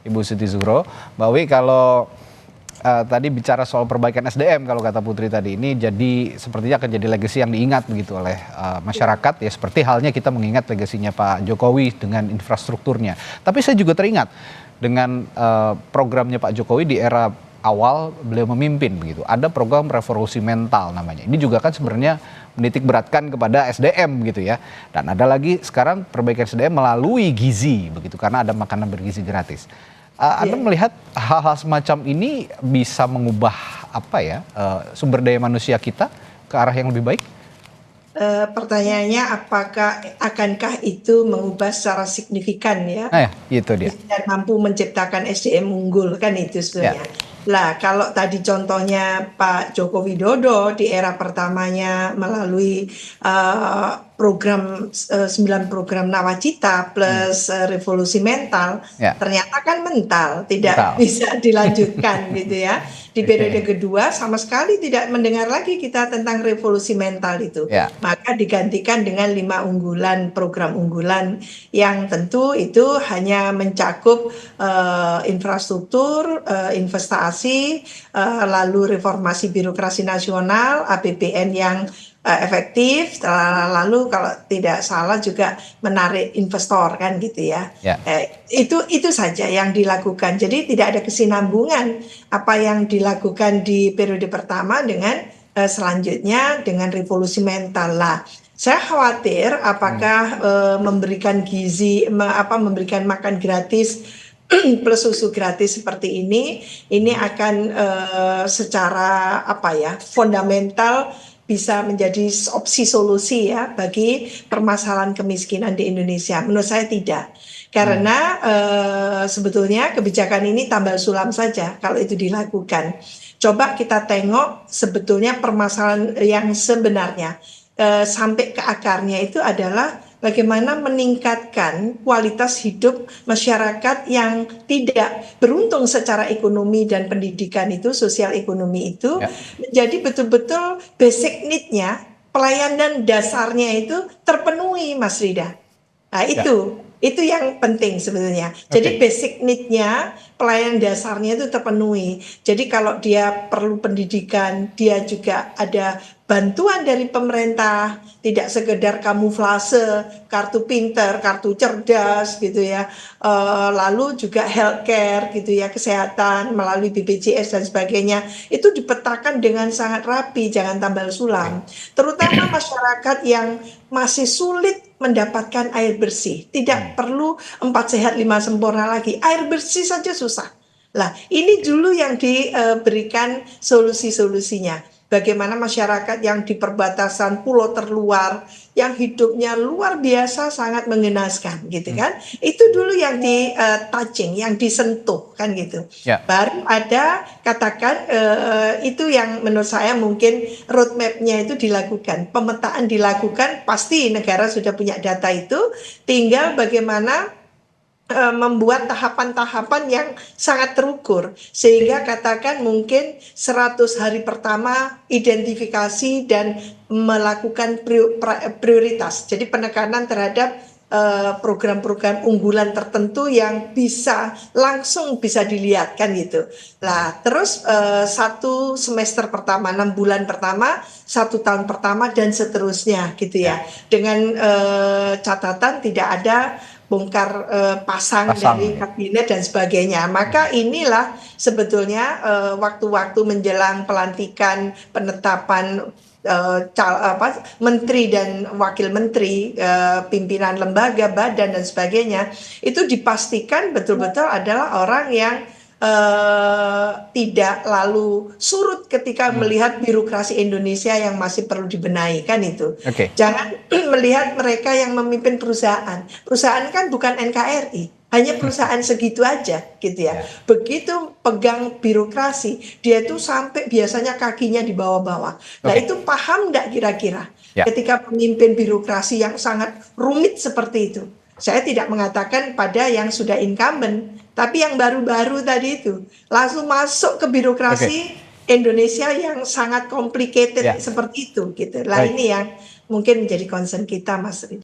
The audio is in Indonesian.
Ibu Siti Zuhro. Mbak Wi, kalau tadi bicara soal perbaikan SDM kalau kata Putri tadi, ini jadi sepertinya akan jadi legacy yang diingat begitu oleh masyarakat ya, seperti halnya kita mengingat legasinya Pak Jokowi dengan infrastrukturnya. Tapi saya juga teringat dengan programnya Pak Jokowi di era awal beliau memimpin begitu. Ada program revolusi mental namanya. Ini juga kan sebenarnya menitik beratkan kepada SDM gitu ya. Dan ada lagi sekarang perbaikan SDM melalui gizi begitu, karena ada makanan bergizi gratis. Anda melihat hal-hal semacam ini bisa mengubah sumber daya manusia kita ke arah yang lebih baik? Pertanyaannya akankah itu mengubah secara signifikan ya? Itu dia. Dan mampu menciptakan SDM unggul, kan itu sebenarnya. Lah kalau tadi contohnya Pak Joko Widodo di era pertamanya melalui program 9 program Nawacita plus revolusi mental, ternyata kan mental tidak bisa dilanjutkan gitu ya. Di periode kedua sama sekali tidak mendengar lagi kita tentang revolusi mental itu. Maka digantikan dengan 5 unggulan, program unggulan yang tentu itu hanya mencakup infrastruktur, investasi, lalu reformasi birokrasi nasional, APBN yang efektif, lalu kalau tidak salah juga menarik investor kan gitu ya. Itu saja yang dilakukan. Jadi tidak ada kesinambungan apa yang dilakukan di periode pertama dengan selanjutnya dengan revolusi mental lah. Saya khawatir apakah memberikan gizi, memberikan makan gratis plus susu gratis seperti ini akan secara fundamental bisa menjadi opsi solusi ya bagi permasalahan kemiskinan di Indonesia. Menurut saya tidak, karena sebetulnya kebijakan ini tambal sulam saja kalau itu dilakukan. Coba kita tengok sebetulnya permasalahan yang sebenarnya sampai ke akarnya itu adalah bagaimana meningkatkan kualitas hidup masyarakat yang tidak beruntung secara ekonomi dan pendidikan itu, sosial ekonomi itu, menjadi betul-betul basic need-nya, pelayanan dasarnya itu terpenuhi, Mas Rida. Nah itu yang penting sebetulnya. Jadi basic need-nya, pelayanan dasarnya itu terpenuhi. Jadi kalau dia perlu pendidikan, dia juga ada bantuan dari pemerintah, tidak sekedar kamuflase, kartu pinter, kartu cerdas gitu ya. Lalu juga healthcare gitu ya, kesehatan melalui BPJS dan sebagainya. Itu dipetakan dengan sangat rapi, jangan tambal sulam. Terutama masyarakat yang masih sulit mendapatkan air bersih. Tidak perlu 4 sehat 5 sempurna lagi. Air bersih saja susah. Lah, ini dulu yang diberikan solusi-solusinya. Bagaimana masyarakat yang di perbatasan pulau terluar, yang hidupnya luar biasa sangat mengenaskan gitu kan. Itu dulu yang di touching, yang disentuh kan gitu. Baru ada katakan itu yang menurut saya mungkin roadmap-nya itu dilakukan. Pemetaan dilakukan, pasti negara sudah punya data itu. Tinggal bagaimana membuat tahapan-tahapan yang sangat terukur, sehingga katakan mungkin 100 hari pertama identifikasi dan melakukan prioritas, jadi penekanan terhadap program-program unggulan tertentu yang bisa langsung bisa dilihat kan gitu. Lah terus 1 semester pertama, 6 bulan pertama, 1 tahun pertama dan seterusnya gitu ya, dengan catatan tidak ada bongkar pasang dari kabinet dan sebagainya. Maka inilah sebetulnya waktu-waktu menjelang pelantikan, penetapan menteri dan wakil menteri, pimpinan lembaga, badan dan sebagainya, itu dipastikan betul-betul adalah orang yang tidak lalu surut ketika melihat birokrasi Indonesia yang masih perlu dibenahi kan itu. Jangan melihat mereka yang memimpin perusahaan. Perusahaan kan bukan NKRI, hanya perusahaan segitu aja gitu ya. Begitu pegang birokrasi, dia itu sampai biasanya kakinya di bawah-bawah. Nah itu paham nggak kira-kira ketika memimpin birokrasi yang sangat rumit seperti itu? Saya tidak mengatakan pada yang sudah incumbent, tapi yang baru-baru tadi itu langsung masuk ke birokrasi Indonesia yang sangat complicated seperti itu gitu. Lah ini yang mungkin menjadi concern kita, Mas Rid.